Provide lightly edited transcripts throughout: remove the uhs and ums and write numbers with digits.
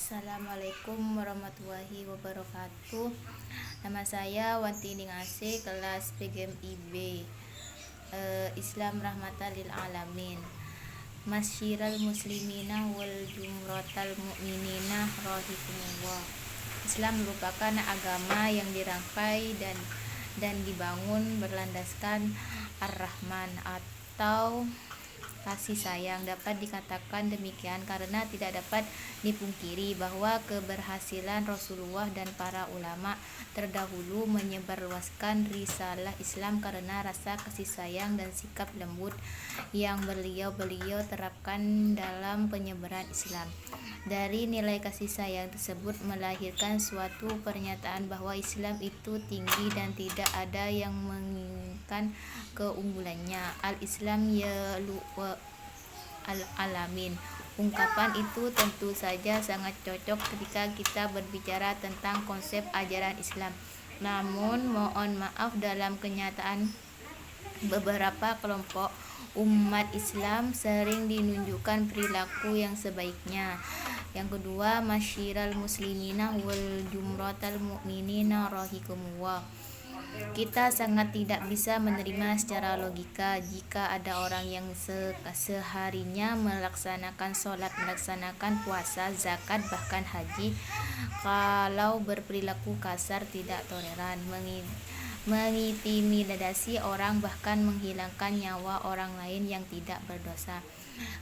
Assalamualaikum warahmatullahi wabarakatuh. Nama saya Wanti Ningase, kelas PGMIB, Islam Rahmatan lil Alamin. Masyiral muslimina wal jumrotal mu'minina rahikumullah. Islam merupakan agama yang dirangkai dan dibangun berlandaskan Ar-Rahman atau kasih sayang. Dapat dikatakan demikian karena tidak dapat dipungkiri bahwa keberhasilan Rasulullah dan para ulama terdahulu menyebarluaskan risalah Islam karena rasa kasih sayang dan sikap lembut yang beliau terapkan dalam penyebaran Islam. Dari nilai kasih sayang tersebut melahirkan suatu pernyataan bahwa Islam itu tinggi dan tidak ada yang menginginkan keunggulannya. Al-Islam yalu al-alamin. Ungkapan itu tentu saja sangat cocok ketika kita berbicara tentang konsep ajaran Islam. Namun mohon maaf, dalam kenyataan beberapa kelompok umat Islam sering dinunjukkan perilaku yang sebaiknya. Yang kedua, masyiral muslimina wal jumratal mu'minina rahikumullah. Kita sangat tidak bisa menerima secara logika jika ada orang yang seharinya melaksanakan sholat, melaksanakan puasa, zakat, bahkan haji, kalau berperilaku kasar, tidak toleran, mengintimidasi orang, bahkan menghilangkan nyawa orang lain yang tidak berdosa.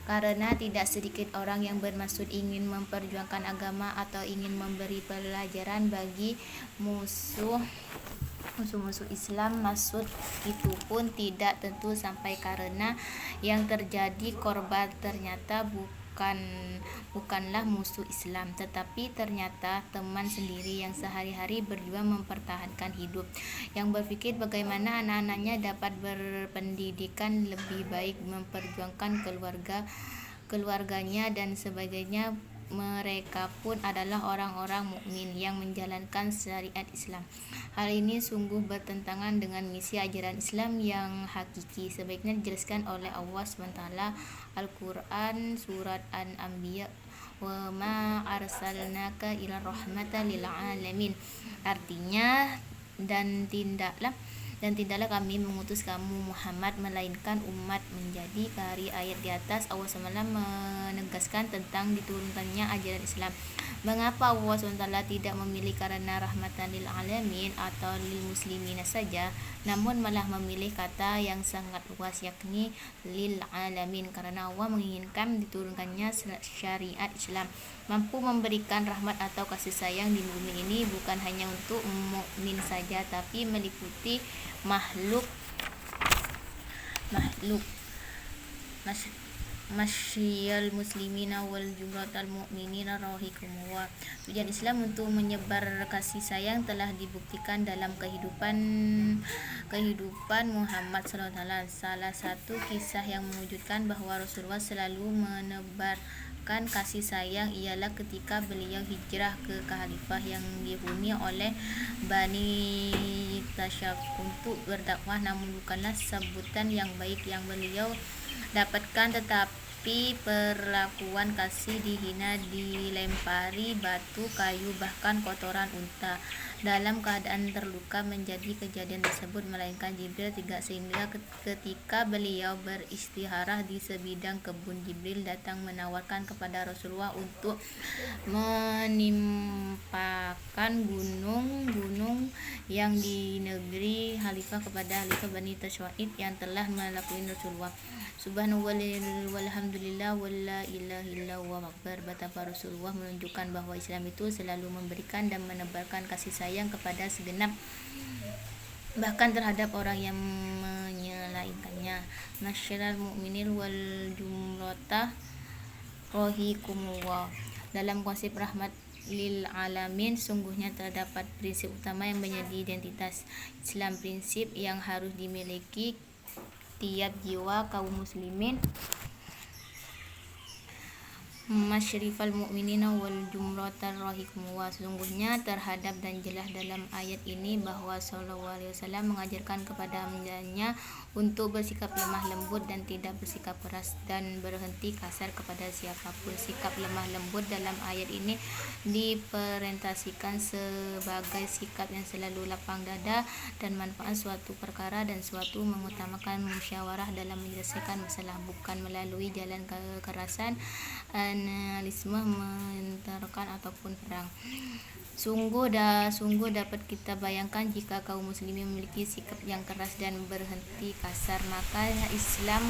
Karena tidak sedikit orang yang bermaksud ingin memperjuangkan agama atau ingin memberi pelajaran bagi musuh Islam, maksud itu pun tidak tentu sampai karena yang terjadi korban ternyata bukanlah musuh Islam, tetapi ternyata teman sendiri yang sehari-hari berjuang mempertahankan hidup, yang berpikir bagaimana anak-anaknya dapat berpendidikan lebih baik, memperjuangkan keluarganya dan sebagainya. Mereka pun adalah orang-orang mukmin yang menjalankan syariat Islam. Hal ini sungguh bertentangan dengan misi ajaran Islam yang hakiki, sebaiknya dijelaskan oleh Allah SWT Al-Quran Surat An-Anbiya, wa ma arsalnaka ila rahmatan lil alamin. Artinya, dan tidaklah kami mengutus kamu Muhammad melainkan umat menjadi. Dari ayat di atas Allah SWT menegaskan tentang diturunkannya ajaran Islam. Mengapa Allah SWT tidak memilih karena rahmatan lil alamin atau lil muslimina saja, namun malah memilih kata yang sangat luas, yakni lil alamin, karena Allah menginginkan diturunkannya syariat Islam mampu memberikan rahmat atau kasih sayang di bumi ini bukan hanya untuk mukmin saja, tapi meliputi makhluk Masyiyal muslimina wal jumratal mu'minina rahikumullah. Tujuan Islam untuk menyebar kasih sayang telah dibuktikan dalam kehidupan Muhammad SAW. Salah satu kisah yang mewujudkan bahwa Rasulullah selalu menebarkan kasih sayang ialah ketika beliau hijrah ke khalifah yang dihuni oleh Bani Tasyab untuk berdakwah, namun bukanlah sebutan yang baik yang beliau dapatkan, tetapi perlakuan kasih dihina, dilempari batu, kayu, bahkan kotoran unta dalam keadaan terluka. Menjadi kejadian tersebut melainkan Jibril tidak, sehingga ketika beliau beristirahat di sebidang kebun, Jibril datang menawarkan kepada Rasulullah untuk menimpakan gunung-gunung yang di negeri Khalifah kepada Khalifah Bani Tasyid yang telah melakui Rasulullah. Subhanallah walhamdulillah wala ilaha illallah akbar. Betapa Rasulullah menunjukkan bahwa Islam itu selalu memberikan dan menebarkan kasih sayang kepada segenap, bahkan terhadap orang yang menyelaikannya. Nasyiral mu'minin wal jumrata rahikumullah. Dalam konsep rahmat lil alamin, sungguhnya terdapat prinsip utama yang menjadi identitas Islam, prinsip yang harus dimiliki tiap jiwa kaum muslimin masyrifal mu'minina wal jumratar rahikum. Sesungguhnya terhadap dan jelas dalam ayat ini bahwa sallallahu alaihi wasallam mengajarkan kepadanya untuk bersikap lemah lembut dan tidak bersikap keras dan berhenti kasar kepada siapapun. Sikap lemah lembut dalam ayat ini dipresentasikan sebagai sikap yang selalu lapang dada dan manfaat suatu perkara dan suatu mengutamakan musyawarah dalam menyelesaikan masalah, bukan melalui jalan kekerasan, analisme, menterkan ataupun perang. Sungguh dapat kita bayangkan jika kaum muslimin memiliki sikap yang keras dan berhenti kasar, maka Islam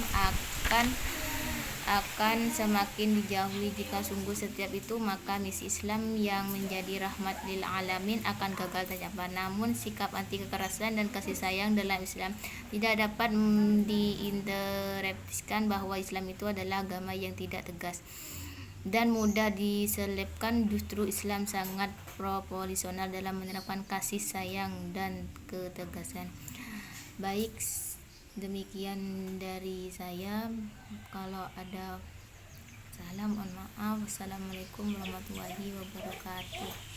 akan semakin dijauhi. Jika sungguh setiap itu, maka misi Islam yang menjadi rahmat lil alamin akan gagal tercapai. Namun sikap anti kekerasan dan kasih sayang dalam Islam tidak dapat diinterpretasikan bahwa Islam itu adalah agama yang tidak tegas dan mudah diselipkan. Justru Islam sangat proporsional dalam menerapkan kasih sayang dan ketegasan. Baik, demikian dari saya. Kalau ada salah mohon maaf. Wassalamualaikum warahmatullahi wabarakatuh.